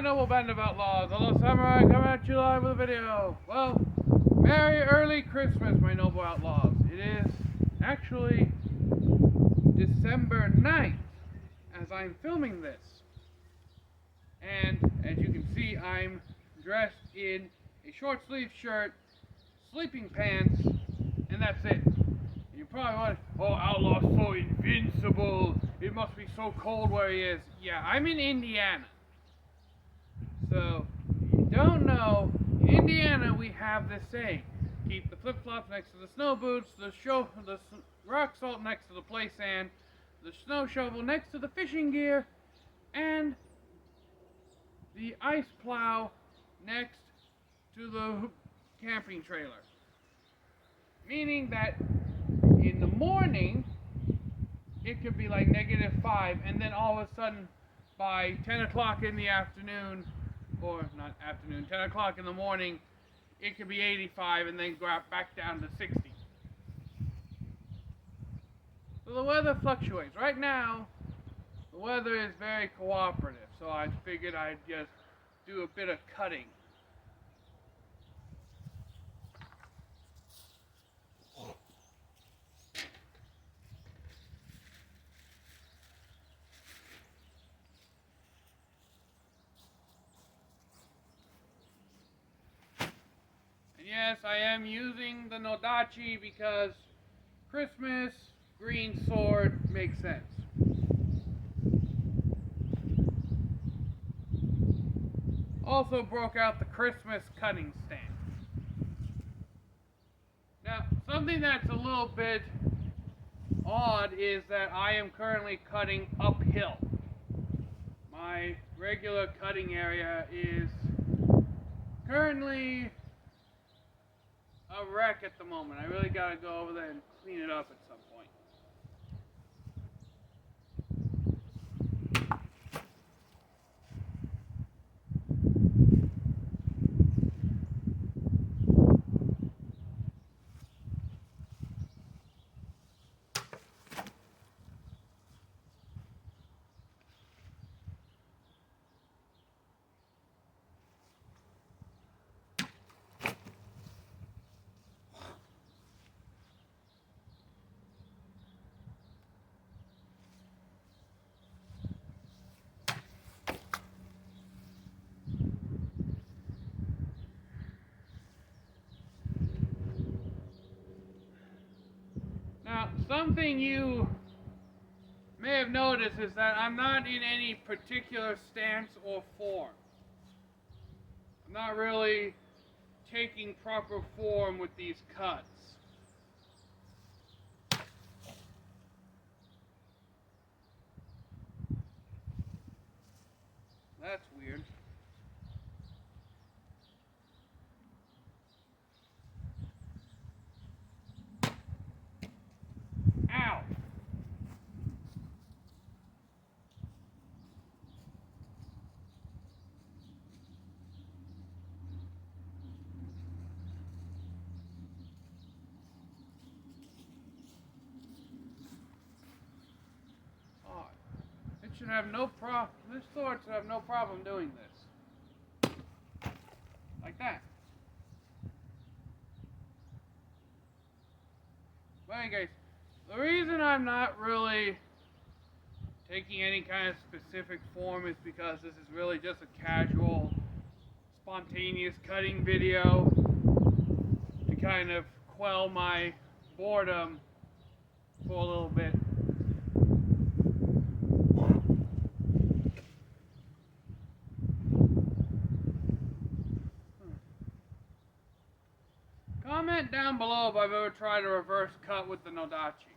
my noble band of outlaws, the Lost Samurai, coming at you live with a video. Well, Merry Early Christmas, my noble outlaws. It is actually December 9th as I'm filming this. And as you can see, I'm dressed in a short sleeve shirt, sleeping pants, and that's it. You probably want, oh, Outlaw's so invincible. It must be so cold where he is. Yeah, I'm in Indiana. So, if you don't know, in Indiana we have this saying. Keep the flip-flops next to the snow boots, the rock salt next to the play sand, the snow shovel next to the fishing gear, and the ice plow next to the camping trailer. Meaning that in the morning, it could be like -5, and then all of a sudden, by 10 o'clock in the afternoon, or not afternoon, 10 o'clock in the morning, it could be 85 and then go back down to 60. So the weather fluctuates. Right now, the weather is very cooperative, so I figured I'd just do a bit of cutting. Yes, I am using the Nodachi because Christmas, green sword makes sense. Also broke out the Christmas cutting stand. Now, something that's a little bit odd is that I am currently cutting uphill. My regular cutting area is currently a wreck at the moment. I really gotta go over there and clean it up at some point. Now, something you may have noticed is that I'm not in any particular stance or form. I'm not really taking proper form with these cuts. That's weird. Ow! Should have no problem. This sword should have no problem doing this. Like that. But anyways, the reason I'm not really taking any kind of specific form is because this is really just a casual, spontaneous cutting video to kind of quell my boredom for a little bit. Comment down below if I've ever tried a reverse cut with the Nodachi.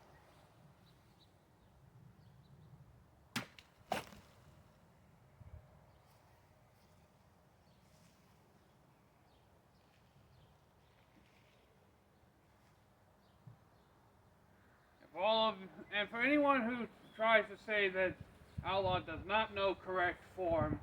And for anyone who tries to say that Outlaw does not know correct form,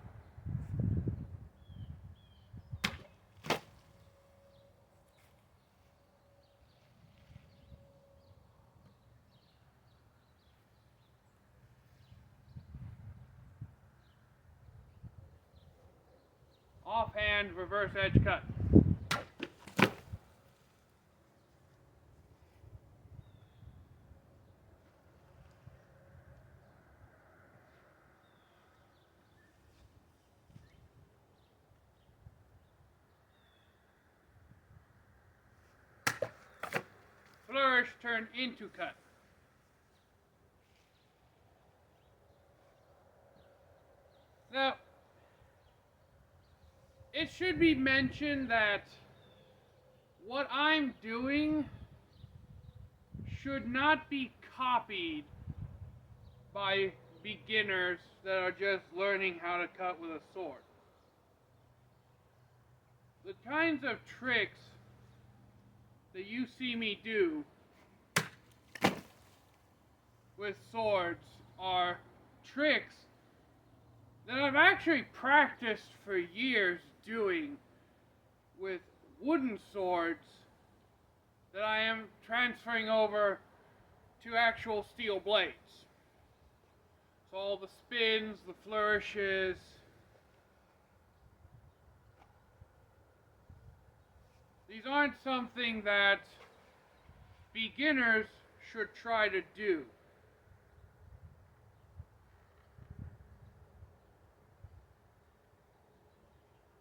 offhand reverse edge cut. Flourish turn into cut. Now, it should be mentioned that what I'm doing should not be copied by beginners that are just learning how to cut with a sword. The kinds of tricks that you see me do with swords are tricks that I've actually practiced for years doing with wooden swords that I am transferring over to actual steel blades. So all the spins, the flourishes, these aren't something that beginners should try to do.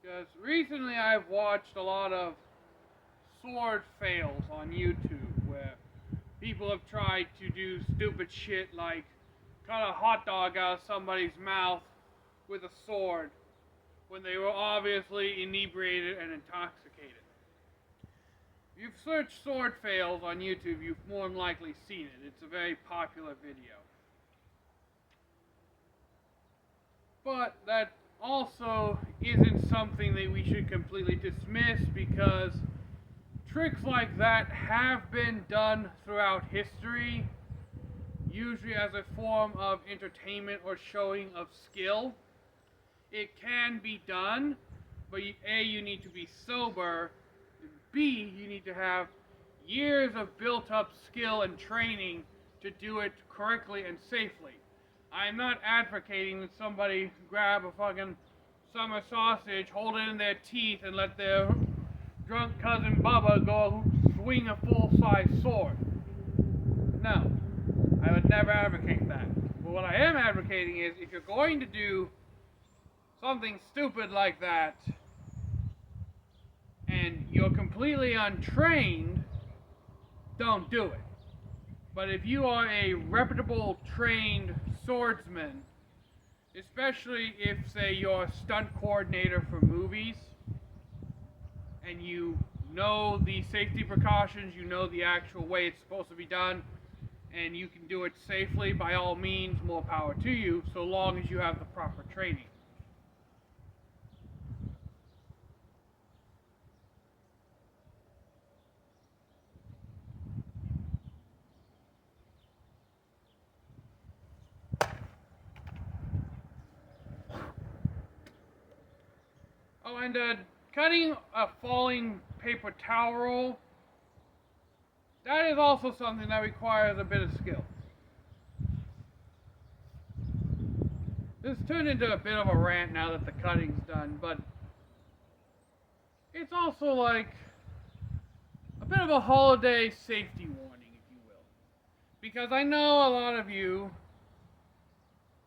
Because recently I've watched a lot of sword fails on YouTube where people have tried to do stupid shit like cut a hot dog out of somebody's mouth with a sword when they were obviously inebriated and intoxicated. If you've searched sword fails on YouTube, you've more than likely seen it. It's a very popular video. But that also isn't something that we should completely dismiss, because tricks like that have been done throughout history, usually as a form of entertainment or showing of skill. It can be done, but A, you need to be sober, B, you need to have years of built-up skill and training to do it correctly and safely. I'm not advocating that somebody grab a fucking summer sausage, hold it in their teeth, and let their drunk cousin Bubba go swing a full-size sword. No, I would never advocate that. But what I am advocating is, if you're going to do something stupid like that, and you're completely untrained, don't do it. But if you are a reputable, trained swordsman, especially if, say, you're a stunt coordinator for movies, and you know the safety precautions, you know the actual way it's supposed to be done, and you can do it safely, by all means, more power to you, so long as you have the proper training. Oh, and cutting a falling paper towel roll, that is also something that requires a bit of skill. This turned into a bit of a rant now that the cutting's done, but it's also like a bit of a holiday safety warning, if you will. Because I know a lot of you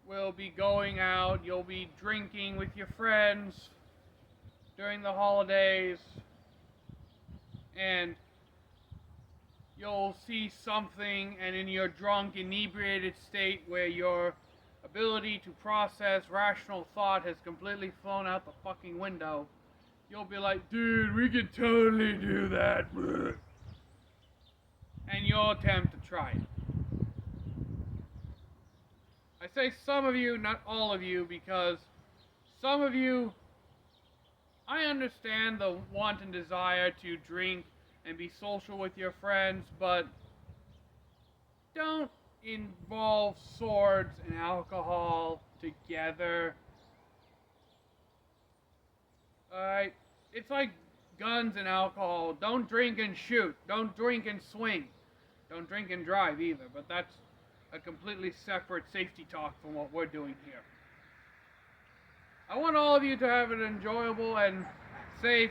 will be going out, you'll be drinking with your friends during the holidays, and you'll see something, and in your drunk, inebriated state where your ability to process rational thought has completely flown out the fucking window, you'll be like, dude, we could totally do that. And you'll attempt to try it. I say some of you, not all of you, because some of you, I understand the want and desire to drink and be social with your friends, but don't involve swords and alcohol together. Alright? It's like guns and alcohol. Don't drink and shoot. Don't drink and swing. Don't drink and drive either, but that's a completely separate safety talk from what we're doing here. I want all of you to have an enjoyable and safe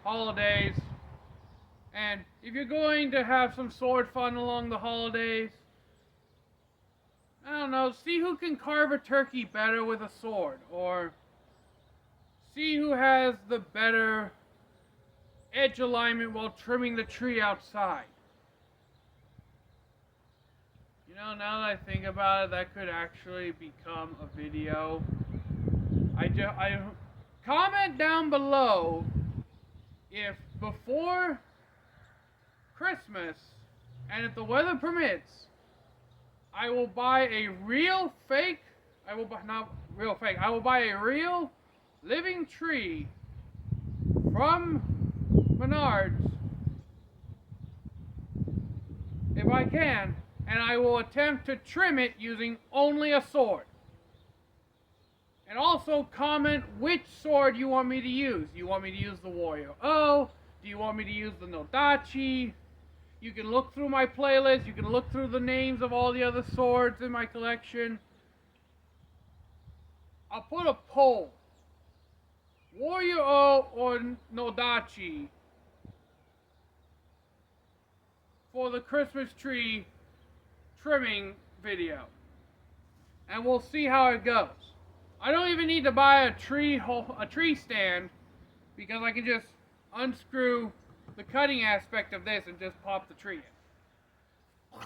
holidays. And if you're going to have some sword fun along the holidays, I don't know, see who can carve a turkey better with a sword, or see who has the better edge alignment while trimming the tree outside. You know, now that I think about it, that could actually become a video. I comment down below if before Christmas, and if the weather permits, I will buy a real fake, I will buy a real living tree from Menards, if I can, and I will attempt to trim it using only a sword. And also comment which sword you want me to use. Do you want me to use the Warrior O? Do you want me to use the Nodachi? You can look through my playlist. You can look through the names of all the other swords in my collection. I'll put a poll. Warrior O or Nodachi for the Christmas tree trimming video. And we'll see how it goes. I don't even need to buy a tree stand, because I can just unscrew the cutting aspect of this and just pop the tree in.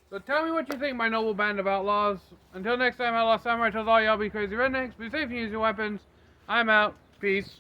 So tell me what you think, my noble band of outlaws. Until next time, Outlaw Samurai tells all y'all be crazy rednecks, be safe and use your weapons. I'm out. Peace.